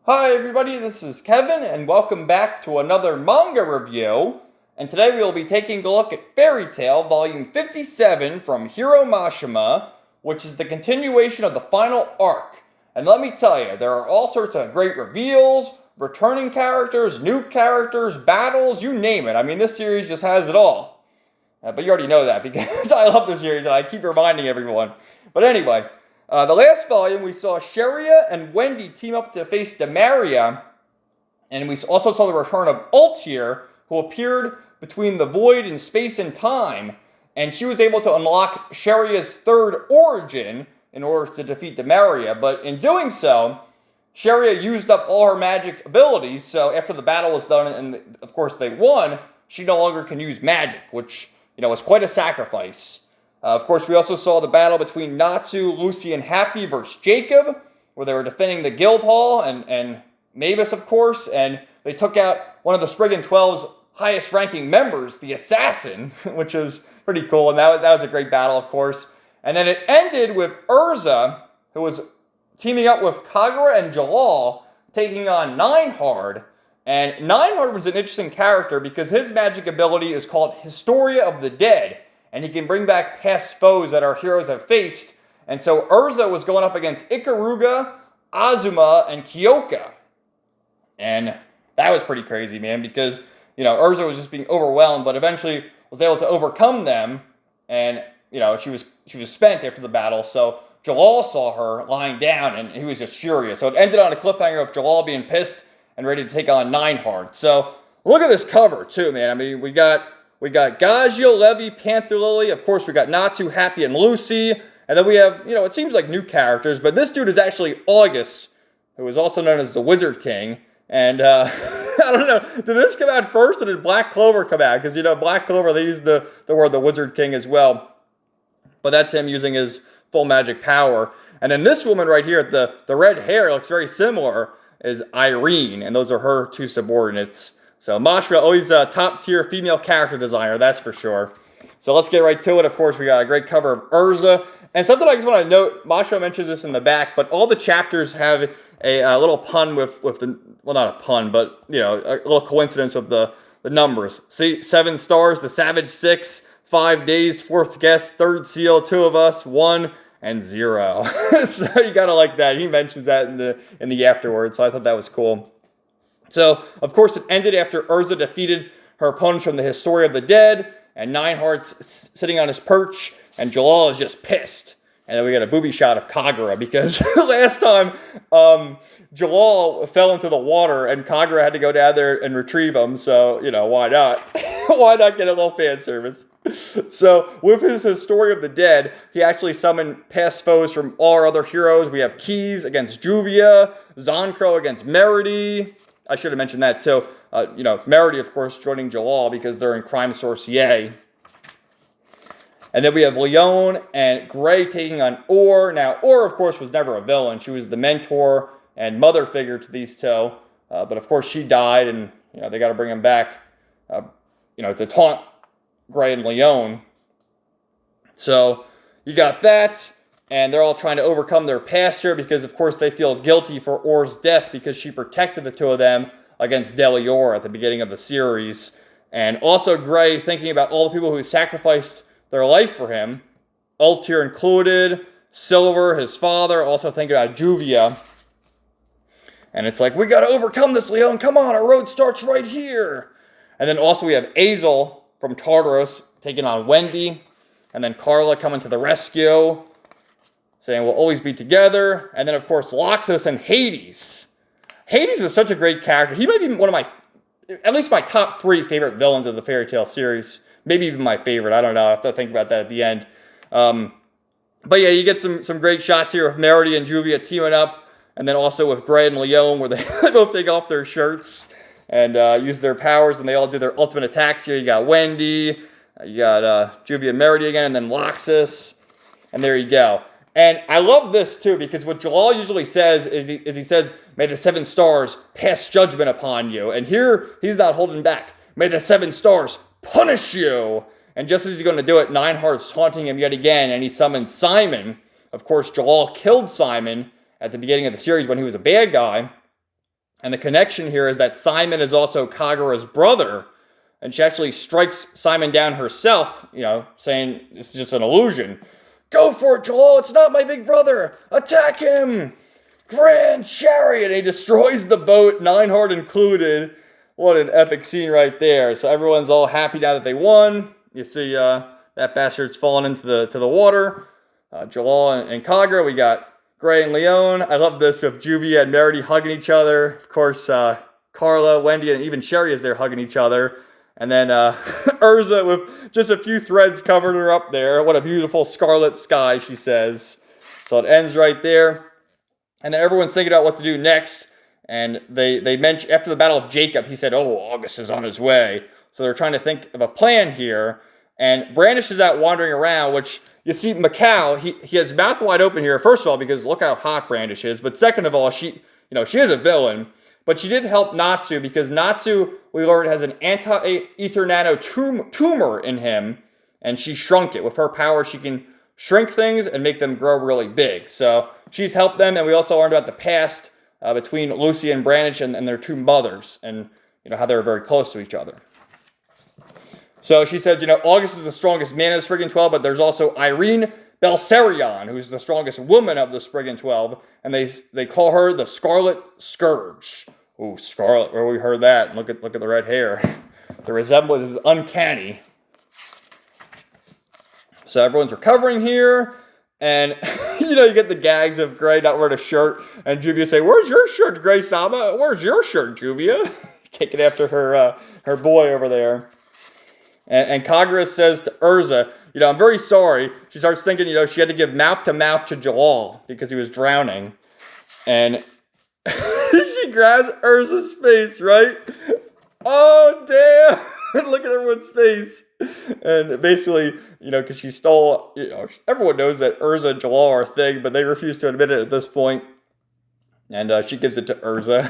Hi everybody, this is Kevin, and welcome back to another manga review. And today we will be taking a look at Fairy Tail Volume 57 from Hiro Mashima, which is the continuation of the final arc. And let me tell you, there are all sorts of great reveals, returning characters, new characters, battles, you name it. I mean, this series just has it all. But you already know that because I love this series and I keep reminding everyone. But anyway, the last volume, we saw Sharia and Wendy team up to face Demaria, and we also saw the return of Altair, who appeared between the void and space and time, and she was able to unlock Sharia's third origin in order to defeat Demaria, but in doing so, Sharia used up all her magic abilities, so after the battle was done, and of course they won, she no longer can use magic, which, was quite a sacrifice. Of course, we also saw the battle between Natsu, Lucy, and Happy versus Jacob, where they were defending the guild hall, and Mavis, of course, and they took out one of the Spriggan 12's highest-ranking members, the Assassin, which is pretty cool, and that was a great battle, of course. And then it ended with Urza, who was teaming up with Kagura and Jalal, taking on Ninehard, and Ninehard was an interesting character because his magic ability is called Historia of the Dead, and he can bring back past foes that our heroes have faced. And so Urza was going up against Ikaruga, Azuma, and Kyoka. And that was pretty crazy, man, because, Urza was just being overwhelmed, but eventually was able to overcome them. And, she was spent after the battle, so Jalal saw her lying down, and he was just furious. So it ended on a cliffhanger of Jalal being pissed and ready to take on Ninehard. So look at this cover, too, man. I mean, we got Gagio, Levy, Panther Lily. Of course, we got Natsu, Happy, and Lucy. And then we have, it seems like new characters, but this dude is actually August, who is also known as the Wizard King. And I don't know, did this come out first or did Black Clover come out? Because, Black Clover, they use the word the Wizard King as well. But that's him using his full magic power. And then this woman right here, the red hair looks very similar, is Irene. And those are her two subordinates. So Mashima, always a top-tier female character designer, that's for sure. So let's get right to it. Of course, we got a great cover of Urza. And something I just want to note, Mashima mentions this in the back, but all the chapters have a little pun with the, well, not a pun, but, a little coincidence with the numbers. See, 7 stars, the Savage 6, 5 days, 4th guest, 3rd seal, 2 of us, 1, and 0. So you gotta like that. He mentions that in the afterwards, so I thought that was cool. So, of course, it ended after Urza defeated her opponents from the Historia of the Dead, and Ninehard's sitting on his perch, and Jalal is just pissed. And then we got a booby shot of Kagura, because last time, Jalal fell into the water, and Kagura had to go down there and retrieve him, so, why not? Why not get a little fan service? So, with his Historia of the Dead, he actually summoned past foes from all our other heroes. We have Keys against Juvia, Zonkro against Merity. I should have mentioned that too. Merity, of course, joining Jalal because they're in Crime Sorcier. And then we have Leon and Gray taking on Or. Now, Or, of course, was never a villain. She was the mentor and mother figure to these two. But, of course, she died, and, they got to bring him back, to taunt Gray and Leon. So, you got that. And they're all trying to overcome their past here because, of course, they feel guilty for Or's death because she protected the two of them against Delior at the beginning of the series. And also Gray thinking about all the people who sacrificed their life for him, Altair included, Silver, his father, also thinking about Juvia. And it's like, we got to overcome this, Leon. Come on, our road starts right here. And then also we have Azel from Tartarus taking on Wendy. And then Carla coming to the rescue, saying we'll always be together. And then, of course, Loxus and Hades. Hades was such a great character. He might be one of my, at least my top 3 favorite villains of the Fairy Tail series. Maybe even my favorite. I don't know. I have to think about that at the end. But yeah, you get some great shots here of Merity and Juvia teaming up. And then also with Gray and Leon, where they both take off their shirts and use their powers. And they all do their ultimate attacks here. You got Wendy. You got Juvia and Merity again. And then Loxus. And there you go. And I love this, too, because what Jalal usually says is he says, may the 7 stars pass judgment upon you. And here, he's not holding back. May the 7 stars punish you. And just as he's going to do it, Ninehard's taunting him yet again, and he summons Simon. Of course, Jalal killed Simon at the beginning of the series when he was a bad guy. And the connection here is that Simon is also Kagura's brother. And she actually strikes Simon down herself, saying it's just an illusion. Go for it, Joel. It's not my big brother. Attack him. Grand chariot. And he destroys the boat, Nineheart included. What an epic scene right there. So everyone's all happy now that they won. You see that bastard's falling into the water. Joel and Kagura. We got Gray and Leon. I love this with Juvia and Merity hugging each other. Of course, Carla, Wendy, and even Sherry is there hugging each other. And then Urza with just a few threads covering her up there. What a beautiful scarlet sky, she says. So it ends right there. And then everyone's thinking about what to do next. And they mention, after the Battle of Jacob, he said, oh, August is on his way. So they're trying to think of a plan here. And Brandish is out wandering around, which you see Macau, he has his mouth wide open here. First of all, because look how hot Brandish is. But second of all, she is a villain. But she did help Natsu because Natsu, we learned, has an anti-ether nano tumor in him. And she shrunk it. With her power, she can shrink things and make them grow really big. So she's helped them. And we also learned about the past between Lucy and Brandish and their two mothers. And how they were very close to each other. So she said, August is the strongest man of the Spriggan 12, but there's also Irene Belsarion, who's the strongest woman of the Spriggan 12, and they call her the Scarlet Scourge. Ooh, Scarlet, where we heard that. And look at the red hair. The resemblance is uncanny. So everyone's recovering here, and you get the gags of Gray not wearing a shirt, and Juvia say, "Where's your shirt, Gray Sama? Where's your shirt, Juvia?" Taking after her boy over there. And Kagura says to Urza, I'm very sorry. She starts thinking, she had to give mouth-to-mouth to Jalal because he was drowning. And she grabs Urza's face, right? Oh, damn. Look at everyone's face. And basically, because she stole, everyone knows that Urza and Jalal are a thing, but they refuse to admit it at this point. And she gives it to Urza.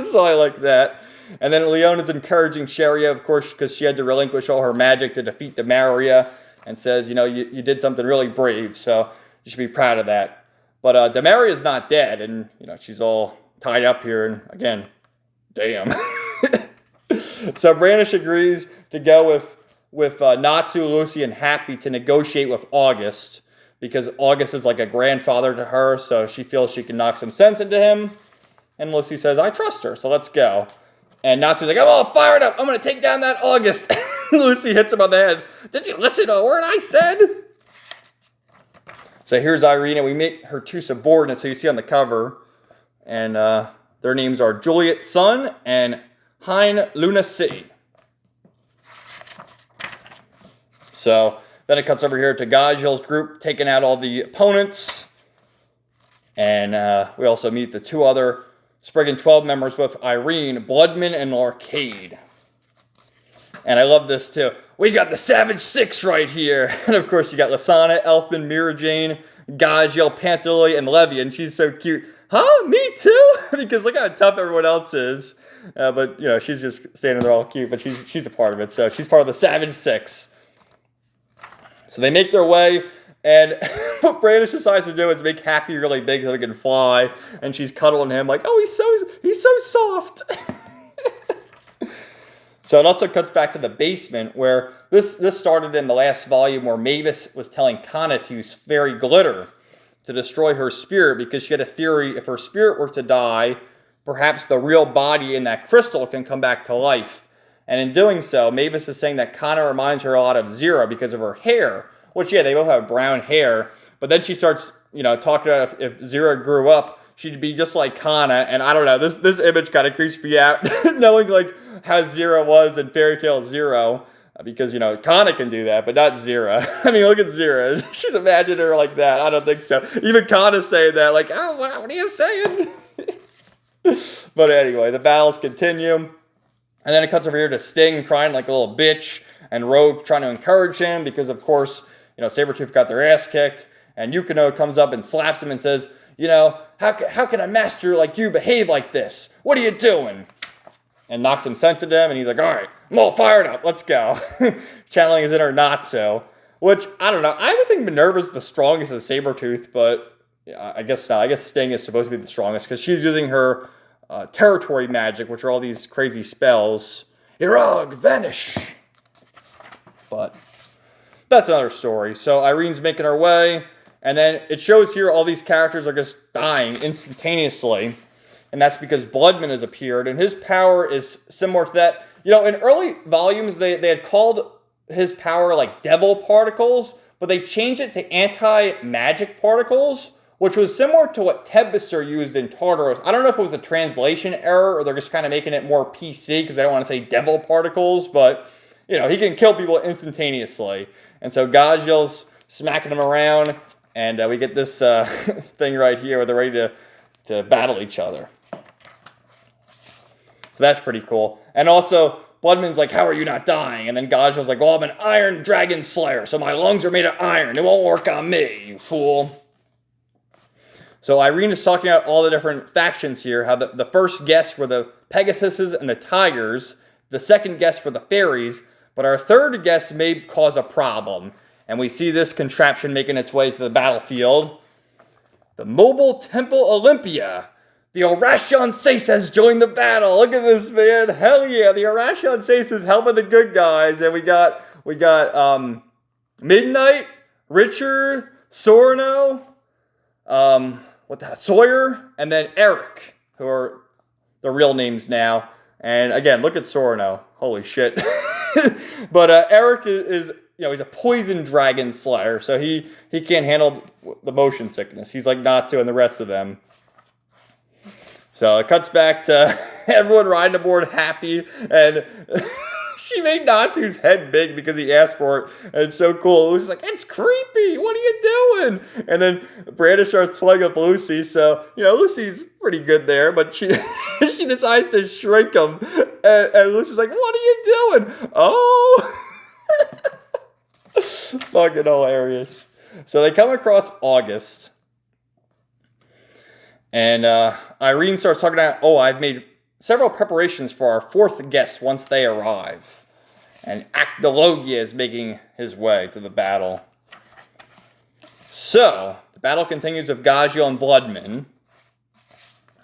So I like that. And then Leon is encouraging Sharia, of course, because she had to relinquish all her magic to defeat Demaria, and says, you did something really brave, so you should be proud of that. But Demaria is not dead, and, she's all tied up here, and again, damn. So Brandish agrees to go with Natsu, Lucy, and Happy to negotiate with August, because August is like a grandfather to her, so she feels she can knock some sense into him. And Lucy says, I trust her, so let's go. And Natsu's like, I'm all fired up. I'm going to take down that August. Lucy hits him on the head. Did you listen to a word I said? So here's Irene. We meet her two subordinates, who you see on the cover. And their names are Juliet Sun and Hein Lunacy. So then it cuts over here to Gajil's group, taking out all the opponents. And we also meet the two other Spriggan 12 members with Irene, Bloodman, and Arcade. And I love this too. We got the Savage Six right here. And of course you got Lasana, Elfman, Mira Jane, Gajil, Pantherlily, and Levy. And she's so cute. Huh? Me too? Because look how tough everyone else is. But, she's just standing there all cute. But she's a part of it. So she's part of the Savage Six. So they make their way. And what Brandish decides to do is make Happy really big so he can fly. And she's cuddling him like, oh, he's so soft. So it also cuts back to the basement where this started in the last volume where Mavis was telling Kana to use fairy glitter to destroy her spirit because she had a theory if her spirit were to die, perhaps the real body in that crystal can come back to life. And in doing so, Mavis is saying that Kana reminds her a lot of Zero because of her hair. Which, yeah, they both have brown hair. But then she starts, talking about if Zero grew up, she'd be just like Kana. And I don't know, this image kind of creeps me out. Knowing, how Zero was in Fairy Tail Zero. Because, Kana can do that, but not Zero. I mean, look at Zero. She's imagined her like that. I don't think so. Even Kana's saying that, oh, wow, what are you saying? But anyway, the battles continue. And then it cuts over here to Sting crying like a little bitch. And Rogue trying to encourage him because, of course, Sabretooth got their ass kicked, and Yukino comes up and slaps him and says, how can a master like you behave like this? What are you doing? And knocks some sense into him, and he's like, all right, I'm all fired up, let's go. Channeling his inner Natsu, which, I don't know, I would think Minerva's the strongest of Sabretooth, but I guess not. I guess Sting is supposed to be the strongest, because she's using her territory magic, which are all these crazy spells. Irog, vanish! But that's another story. So Irene's making her way, and then it shows here all these characters are just dying instantaneously. And that's because Bloodman has appeared, and his power is similar to that. You know, in early volumes, they had called his power like devil particles, but they changed it to anti-magic particles, which was similar to what Tempester used in Tartaros. I don't know if it was a translation error, or they're just kind of making it more PC because they don't want to say devil particles, but, you know, he can kill people instantaneously. And so Gajiel's smacking him around, and we get this thing right here where they're ready to battle each other. So that's pretty cool. And also, Bloodman's like, how are you not dying? And then Gajiel's like, well, I'm an iron dragon slayer, so my lungs are made of iron. It won't work on me, you fool. So Irene is talking about all the different factions here, how the first guests were the Pegasuses and the Tigers, the second guests were the Fairies, but our third guest may cause a problem. And we see this contraption making its way to the battlefield. The Mobile Temple Olympia. The Orashon Seis has joined the battle. Look at this, man. Hell yeah. The Orashon Seis is helping the good guys. And we got Midnight, Richard, Sorno, Sawyer, and then Eric, who are the real names now. And again, look at Sorno. Holy shit. But Eric is, you know, he's a poison dragon slayer, so he can't handle the motion sickness. He's like Natsu and the rest of them. So it cuts back to everyone riding aboard happy, and she made Natsu's head big because he asked for it. And it's so cool. Lucy's like, it's creepy. What are you doing? And then Brandon starts playing with Lucy. So, you know, Lucy's pretty good there, but she she decides to shrink him. And Lucy's like, what are you doing? Oh. Fucking hilarious. So they come across August. And Irene starts talking about, I've made several preparations for our fourth guest once they arrive. And Actologia is making his way to the battle. So, the battle continues with Gajiel and Bloodman.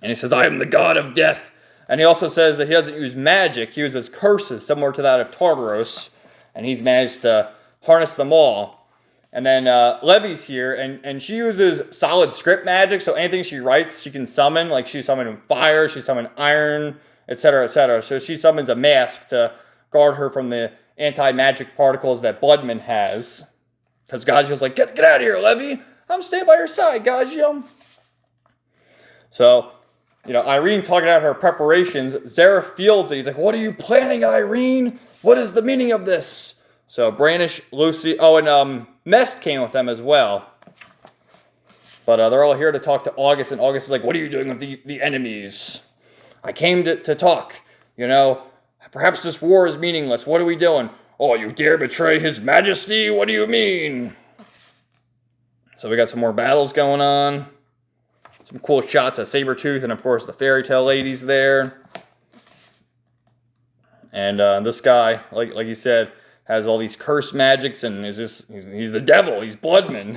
And he says, I am the god of death. And he also says that he doesn't use magic. He uses curses similar to that of Tartaros. And he's managed to harness them all. And then Levy's here, and she uses solid script magic, so anything she writes, she can summon. Like, she summoned fire, she summoned iron, etc., etc. So she summons a mask to guard her from the anti-magic particles that Bloodman has. Because Gajiel's like, get out of here, Levy! I'm staying by your side, Gajiel! So, you know, Irene talking about her preparations. Zara feels it. He's like, what are you planning, Irene? What is the meaning of this? So, Brandish, Lucy, and Mest came with them as well. But they're all here to talk to August, and August is like, what are you doing with the enemies? I came to talk. You know, perhaps this war is meaningless. What are we doing? Oh, you dare betray his majesty? What do you mean? So we got some more battles going on. Some cool shots of Sabretooth, and of course the fairy tale ladies there. And this guy, like you said, has all these curse magics, and he's the devil. He's Bloodman.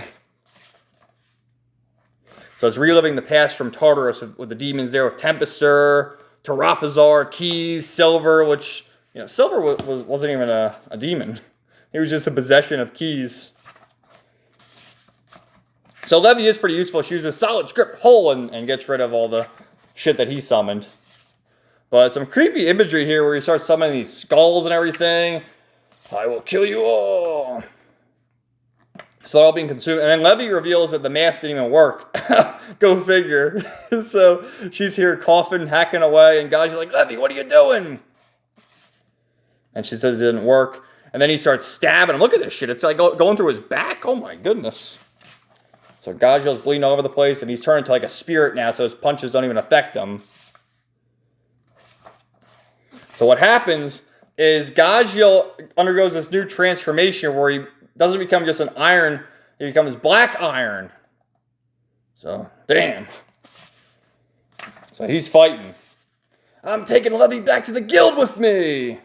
So it's reliving the past from Tartaros with the demons there, with Tempester, Tarafazar, Keys, Silver, which, you know, Silver wasn't even a demon. He was just a possession of Keys. So Levy is pretty useful. She uses solid script hole and gets rid of all the shit that he summoned. But some creepy imagery here where he starts summoning these skulls and everything. I will kill you all. So they're all being consumed. And then Levy reveals that the mask didn't even work. Go figure. So she's here coughing, hacking away. And Gaji's like, Levy, what are you doing? And she says it didn't work. And then he starts stabbing him. Look at this shit. It's like going through his back. Oh my goodness. So Gajiel's bleeding all over the place. And he's turned into like a spirit now. So his punches don't even affect him. So what happens is Gajiel undergoes this new transformation where he doesn't become just an iron, he becomes black iron. So, damn. So he's fighting. I'm taking Levy back to the guild with me. And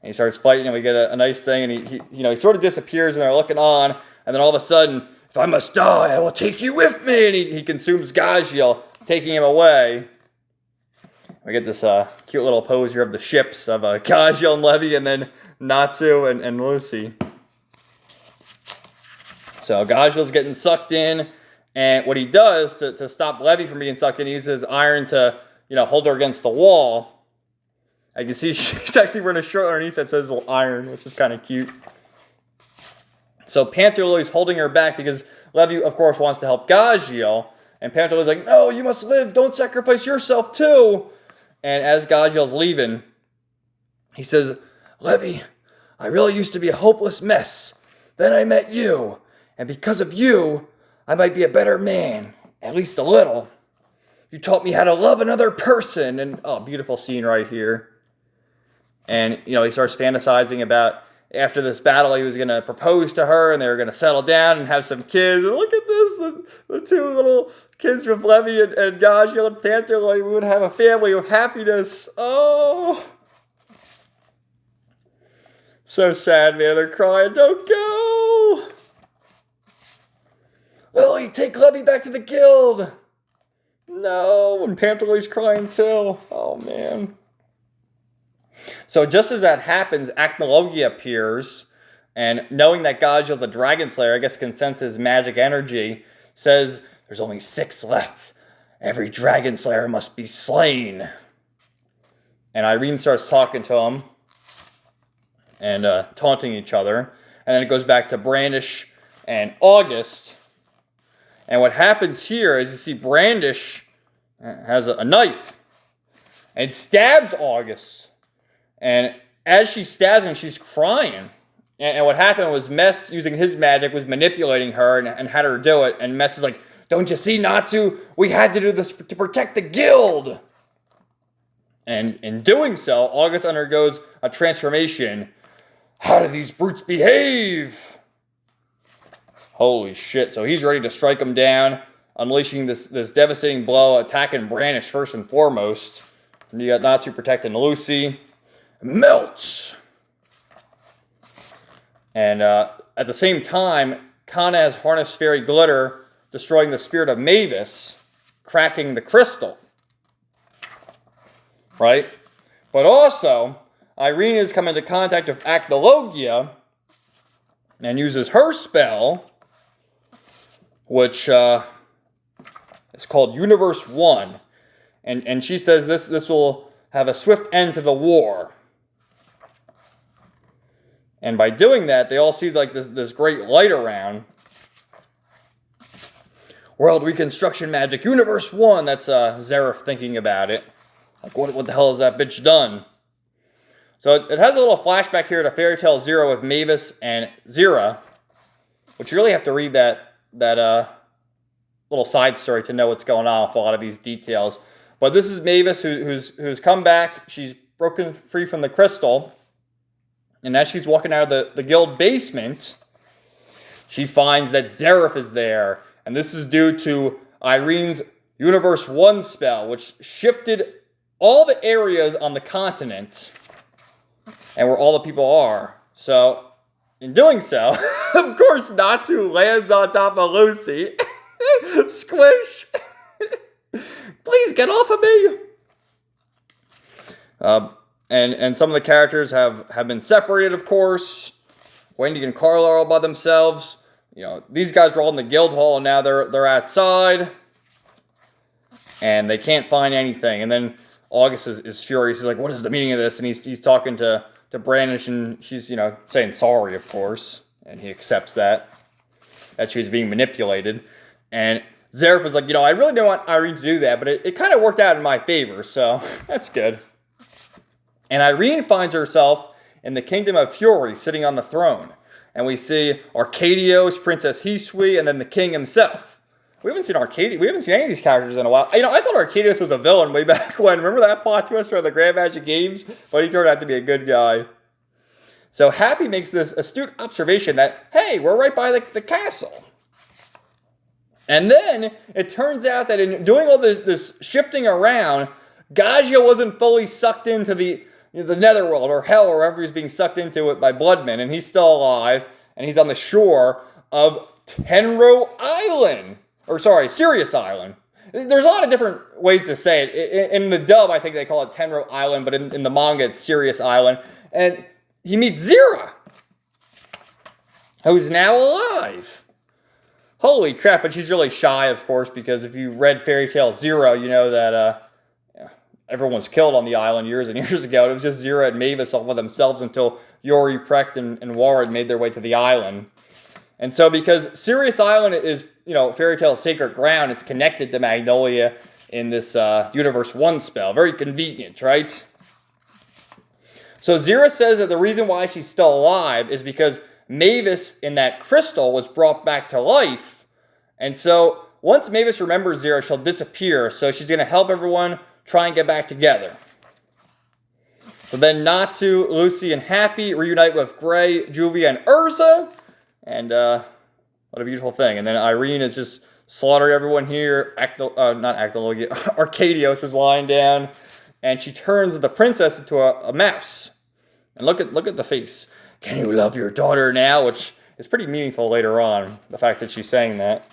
he starts fighting, and we get a nice thing, and he sort of disappears, and they're looking on, and then all of a sudden, if I must die, I will take you with me. And he consumes Gajiel, taking him away. We get this cute little pose here of the ships of Gajiel and Levy, and then Natsu and Lucy. So Gajiel's getting sucked in, and what he does to stop Levy from being sucked in, he uses iron to hold her against the wall. I can see she's actually wearing a shirt underneath that says iron, which is kind of cute. So Panther Lily's holding her back because Levy, of course, wants to help Gajiel, and Panther Lily's like, no, you must live, don't sacrifice yourself too. And as Gajiel's leaving, he says, Levy, I really used to be a hopeless mess. Then I met you. And because of you, I might be a better man. At least a little. You taught me how to love another person. And, oh, beautiful scene right here. And, he starts fantasizing about after this battle, he was going to propose to her and they were going to settle down and have some kids. And look at this, the two little kids from Levy and Gajiel and Panther, we would have a family of happiness. Oh, so sad, man. They're crying. Don't go. Lily, take Levy back to the guild. No, and Panther Lily's crying too. Oh, man. So just as that happens, Acnologia appears, and knowing that Gajiel's a dragon slayer, I guess can sense his magic energy, says, there's only 6 left. Every dragon slayer must be slain. And Irene starts talking to him and taunting each other. And then it goes back to Brandish and August. And what happens here is you see Brandish has a knife and stabs August. And as she stabs him, she's crying. And what happened was Mess, using his magic, was manipulating her and had her do it. And Mess is like, don't you see, Natsu? We had to do this to protect the guild. And in doing so, August undergoes a transformation. How do these brutes behave? Holy shit. So he's ready to strike them down, unleashing this devastating blow, attacking Brandish first and foremost. And you got Natsu protecting Lucy. Melts. And at the same time, Kana has harnessed fairy glitter, destroying the spirit of Mavis, cracking the crystal. Right? But also, Irene has come into contact with Acnologia and uses her spell, which is called Universe 1. And she says this will have a swift end to the war. And by doing that, they all see like this great light around. World Reconstruction Magic, Universe 1. That's Zeref thinking about it. Like, what the hell has that bitch done? So it has a little flashback here to Fairy Tale Zero with Mavis and Zira, which you really have to read that little side story to know what's going on with a lot of these details. But this is Mavis who's come back. She's broken free from the crystal. And as she's walking out of the guild basement, she finds that Zeref is there. And this is due to Irene's Universe 1 spell, which shifted all the areas on the continent and where all the people are. So, in doing so, of course, Natsu lands on top of Lucy. Squish! Please get off of me! And some of the characters have been separated, of course. Wendy and Carla are all by themselves. These guys were all in the guild hall, and now they're outside. And they can't find anything. And then August is furious. He's like, what is the meaning of this? And he's talking to Brandish, and she's, saying sorry, of course. And he accepts that she was being manipulated. And Zeref was like, I really didn't want Irene to do that, but it kind of worked out in my favor, so that's good. And Irene finds herself in the Kingdom of Fury, sitting on the throne. And we see Arcadios, Princess Hisui, and then the king himself. We haven't seen Arcadios. We haven't seen any of these characters in a while. I thought Arcadios was a villain way back when. Remember that plot twist from the Grand Magic Games? But he turned out to be a good guy. So Happy makes this astute observation that, hey, we're right by the castle. And then it turns out that in doing all this shifting around, Gajiel wasn't fully sucked into the netherworld or hell or wherever he's being sucked into it by Bloodman, and he's still alive, and he's on the shore of Sirius Island. There's a lot of different ways to say it. In the dub, I think they call it Tenro Island, but in the manga, it's Sirius Island. And he meets Zira, who's now alive. Holy crap, but she's really shy, of course, because if you read Fairy Tail Zero, you know that everyone was killed on the island years and years ago. It was just Zira and Mavis all by themselves until Yori, Precht, and Warren made their way to the island. And so because Sirius Island is, Fairy Tail's sacred ground, it's connected to Magnolia in this Universe 1 spell. Very convenient, right? So Zira says that the reason why she's still alive is because Mavis in that crystal was brought back to life. And so once Mavis remembers Zira, she'll disappear. So she's going to help everyone try and get back together. So then Natsu, Lucy, and Happy reunite with Gray, Juvia, and Urza. And what a beautiful thing. And then Irene is just slaughtering everyone here. Arcadios is lying down. And she turns the princess into a mouse. And look at the face. Can you love your daughter now? Which is pretty meaningful later on, the fact that she's saying that.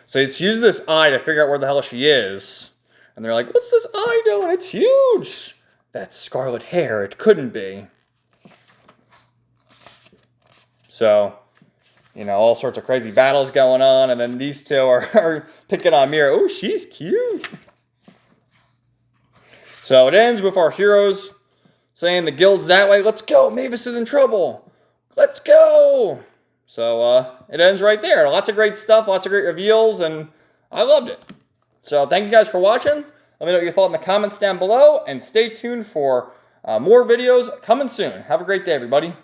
So she uses this eye to figure out where the hell she is. And they're like, what's this eye doing? It's huge. That scarlet hair, it couldn't be. So, all sorts of crazy battles going on. And then these two are picking on Mira. Oh, she's cute. So it ends with our heroes saying the guild's that way. Let's go. Mavis is in trouble. Let's go. So it ends right there. Lots of great stuff. Lots of great reveals. And I loved it. So thank you guys for watching. Let me know what you thought in the comments down below. And stay tuned for more videos coming soon. Have a great day, everybody.